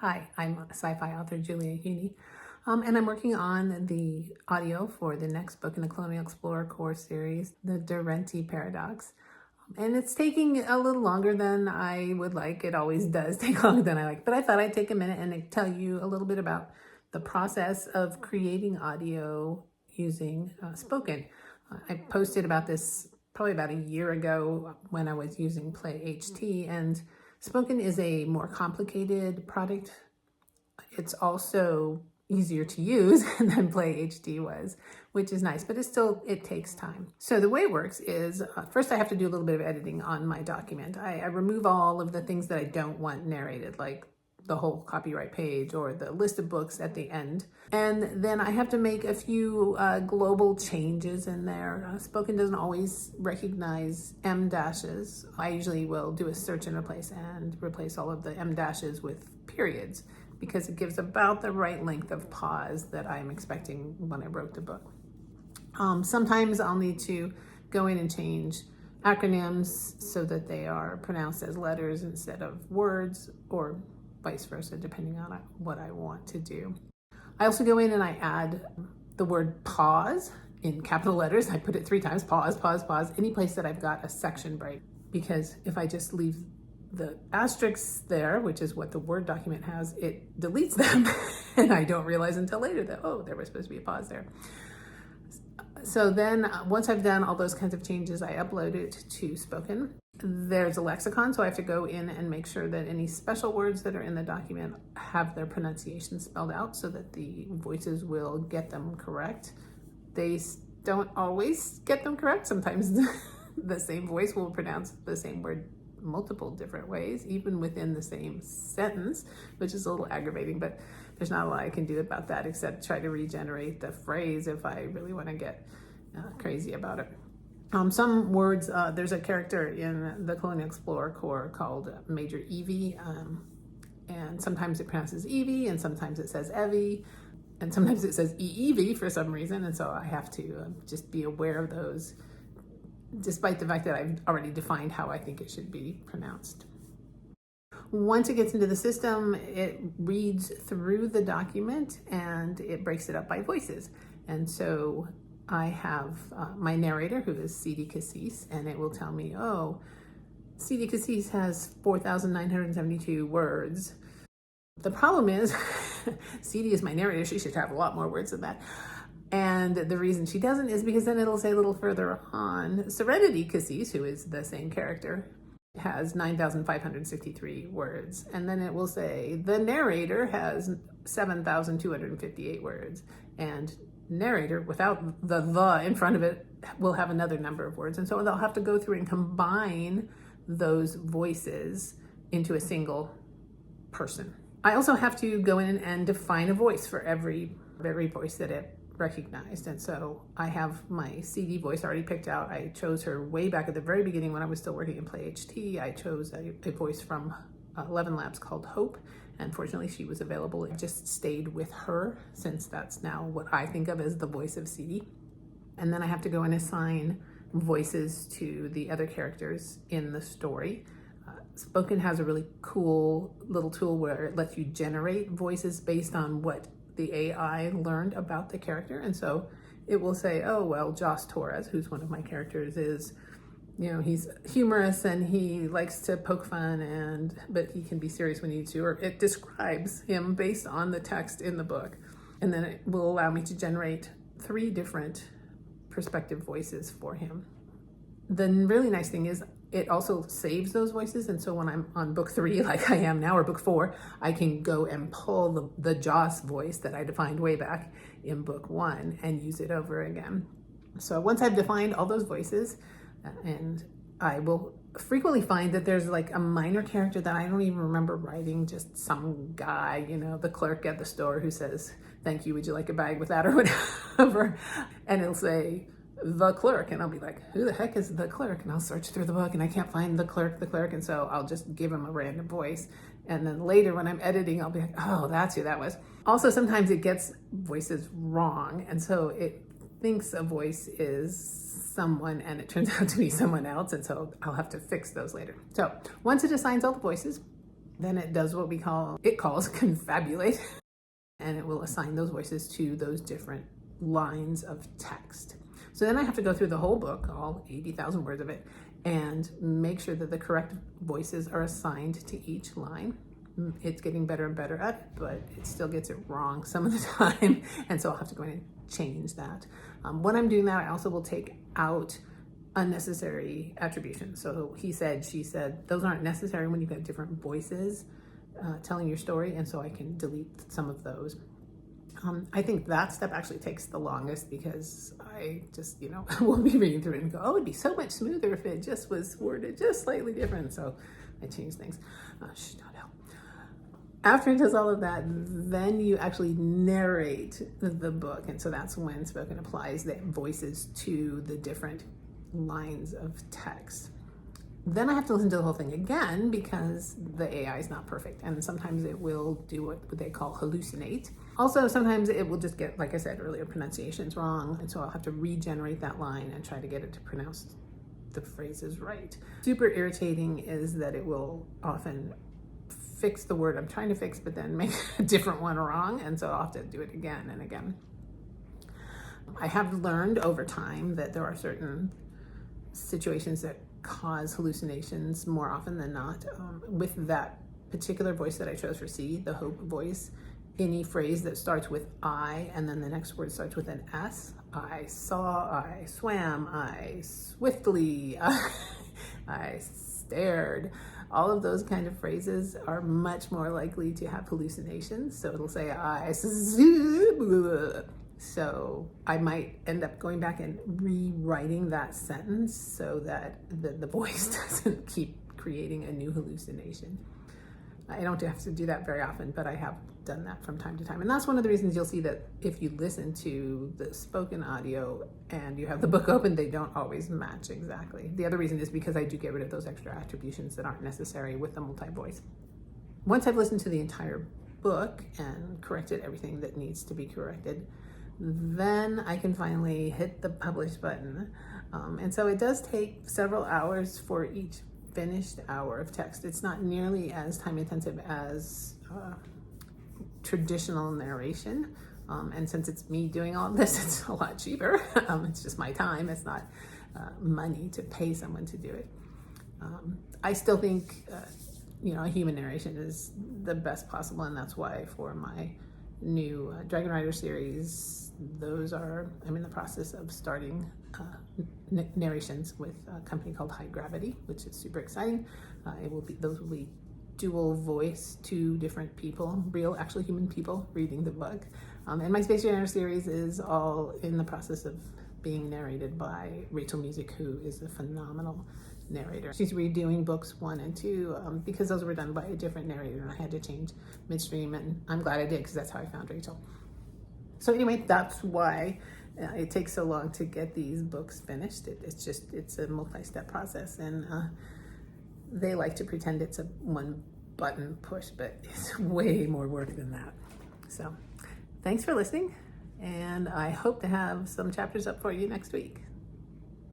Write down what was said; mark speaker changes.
Speaker 1: Hi, I'm sci-fi author Julia Heaney, and I'm working on the audio for the next book in the Colonial Explorer core series, The Durenti Paradox. And it's taking a little longer than I would like. It always does take longer than I like, but I thought I'd take a minute and tell you a little bit about the process of creating audio using spoken. I posted about this probably about a year ago when I was using PlayHT, and spoken is a more complicated product. It's also easier to use than PlayHT was, which is nice, but it takes time. So the way it works is first I have to do a little bit of editing on my document. I remove all of the things that I don't want narrated, like the whole copyright page or the list of books at the end. And then I have to make a few global changes in there. Spoken doesn't always recognize M dashes. I usually will do a search and replace all of the M dashes with periods, because it gives about the right length of pause that I'm expecting when I wrote the book. Sometimes I'll need to go in and change acronyms so that they are pronounced as letters instead of words, or vice versa, depending on what I want to do. I also go in and I add the word pause in capital letters. I put it 3 times, pause, pause, pause, any place that I've got a section break, because if I just leave the asterisks there, which is what the Word document has, it deletes them and I don't realize until later that, oh, there was supposed to be a pause there. So then once I've done all those kinds of changes, I upload it to Spoken. There's a lexicon, so I have to go in and make sure that any special words that are in the document have their pronunciation spelled out so that the voices will get them correct. They don't always get them correct. Sometimes the same voice will pronounce the same word multiple different ways, even within the same sentence, which is a little aggravating, but there's not a lot I can do about that except try to regenerate the phrase if I really want to get crazy about it. Some words, there's a character in the Colonial Explorer core called Major Evie, and sometimes it pronounces Evie, and sometimes it says Evie, and sometimes it says Evie for some reason, and so I have to just be aware of those, despite the fact that I've already defined how I think it should be pronounced. Once it gets into the system, it reads through the document and it breaks it up by voices. And so I have my narrator, who is C.D. Cassis, and it will tell me, oh, C.D. Cassis has 4,972 words. The problem is, C.D. is my narrator, she should have a lot more words than that. And the reason she doesn't is because then it'll say a little further on, Serenity Cassis, who is the same character, has 9,563 words. And then it will say, the narrator has 7,258 words. And narrator, without the in front of it, will have another number of words. And so they'll have to go through and combine those voices into a single person. I also have to go in and define a voice for every voice that it recognized. And so I have my CD voice already picked out. I chose her way back at the very beginning when I was still working in PlayHT. I chose a voice from 11 Labs called Hope. And fortunately, she was available. I just stayed with her, since that's now what I think of as the voice of CD. And then I have to go and assign voices to the other characters in the story. Spoken has a really cool little tool where it lets you generate voices based on what the AI learned about the character. And so it will say, oh, well, Joss Torres, who's one of my characters, is, he's humorous and he likes to poke fun, but he can be serious when he needs to, or it describes him based on the text in the book. And then it will allow me to generate 3 different perspective voices for him. The really nice thing is it also saves those voices. And so when I'm on book 3, like I am now, or book 4, I can go and pull the Joss voice that I defined way back in book 1 and use it over again. So once I've defined all those voices, and I will frequently find that there's like a minor character that I don't even remember writing, just some guy, the clerk at the store who says, thank you, would you like a bag with that, or whatever. And it'll say, the clerk, and I'll be like, who the heck is the clerk? And I'll search through the book and I can't find the clerk, and so I'll just give him a random voice. And then later when I'm editing, I'll be like, oh, that's who that was. Also, sometimes it gets voices wrong, and so it thinks a voice is someone and it turns out to be someone else, and so I'll have to fix those later. So once it assigns all the voices, Then it does what it calls confabulate, and it will assign those voices to those different lines of text. So then I have to go through the whole book, all 80,000 words of it, and make sure that the correct voices are assigned to each line. It's getting better and better at it, but it still gets it wrong some of the time. And so I'll have to go in and change that. When I'm doing that, I also will take out unnecessary attribution. So he said, she said, those aren't necessary when you've got different voices telling your story. And so I can delete some of those. I think that step actually takes the longest because I just, will be reading through it and go, oh, it'd be so much smoother if it just was worded just slightly different. So I change things. Not help. After it does all of that, then you actually narrate the book. And so that's when Spoken applies the voices to the different lines of text. Then I have to listen to the whole thing again because the AI is not perfect. And sometimes it will do what they call hallucinate. Also, sometimes it will just get, like I said earlier, pronunciations wrong. And so I'll have to regenerate that line and try to get it to pronounce the phrases right. Super irritating is that it will often fix the word I'm trying to fix, but then make a different one wrong. And so I'll have to do it again and again. I have learned over time that there are certain situations that cause hallucinations more often than not. With that particular voice that I chose for C, the hope voice, any phrase that starts with I and then the next word starts with an S, I saw, I swam, I swiftly, I stared, all of those kind of phrases are much more likely to have hallucinations. So it'll say so I might end up going back and rewriting that sentence so that the voice doesn't keep creating a new hallucination. I don't have to do that very often, but I have done that from time to time. And that's one of the reasons you'll see that if you listen to the spoken audio and you have the book open, they don't always match exactly. The other reason is because I do get rid of those extra attributions that aren't necessary with the multi-voice. Once I've listened to the entire book and corrected everything that needs to be corrected, then I can finally hit the publish button. And so it does take several hours for each finished hour of text. It's not nearly as time intensive as traditional narration. And since it's me doing all of this, it's a lot cheaper. It's just my time. It's not money to pay someone to do it. I still think, a human narration is the best possible. And that's why for my new Dragon Rider series, I'm in the process of starting narrations with a company called High Gravity, which is super exciting. Those will be dual voice, two different people, real, actually human people reading the book. And my Space Runner series is all in the process of being narrated by Rachel Music, who is a phenomenal narrator. She's redoing books 1 and 2 because those were done by a different narrator and I had to change midstream, and I'm glad I did because that's how I found Rachel. So anyway, that's why it takes so long to get these books finished. It's a multi-step process, and they like to pretend it's a one button push, but it's way more work than that. So thanks for listening, and I hope to have some chapters up for you next week.